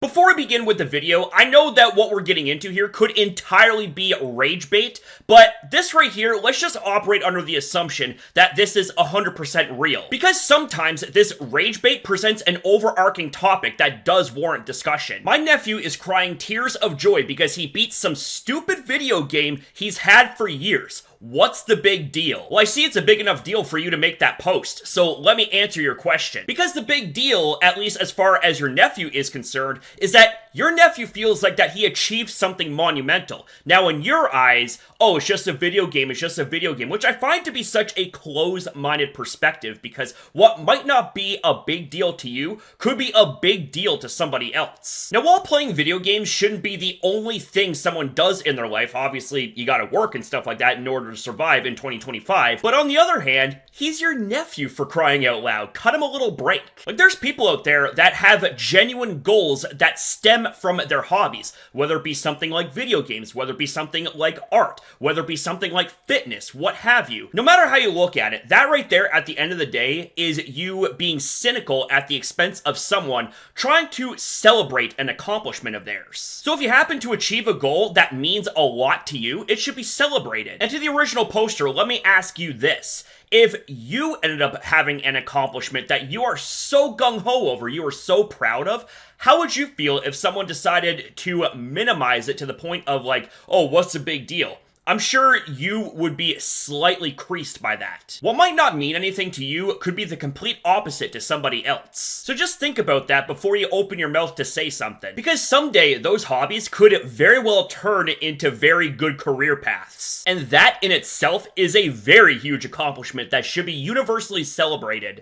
Before we begin with the video, I know that what we're getting into here could entirely be rage bait, but this right here, let's just operate under the assumption that this is 100% real. Because sometimes this rage bait presents an overarching topic that does warrant discussion. My nephew is crying tears of joy because he beat some stupid video game he's had for years. What's the big deal? Well, I see it's a big enough deal for you to make that post, so let me answer your question. Because the big deal, at least as far as your nephew is concerned, is that your nephew feels like that he achieved something monumental. Now, in your eyes, oh, it's just a video game, it's just a video game, which I find to be such a closed-minded perspective, because what might not be a big deal to you could be a big deal to somebody else. Now, while playing video games shouldn't be the only thing someone does in their life, obviously you gotta work and stuff like that in order to survive in 2025, but on the other hand, he's your nephew, for crying out loud. Cut him a little break. Like, there's people out there that have genuine goals that stem from their hobbies, whether it be something like video games, whether it be something like art, whether it be something like fitness, what have you. No matter how you look at it, that right there at the end of the day is you being cynical at the expense of someone trying to celebrate an accomplishment of theirs. So if you happen to achieve a goal that means a lot to you, it should be celebrated. And to the original poster, let me ask you this. If you ended up having an accomplishment that you are so gung-ho over, you are so proud of, how would you feel if someone decided to minimize it to the point of like, oh, what's the big deal? I'm sure you would be slightly creased by that. What might not mean anything to you could be the complete opposite to somebody else. So just think about that before you open your mouth to say something. Because someday those hobbies could very well turn into very good career paths. And that in itself is a very huge accomplishment that should be universally celebrated.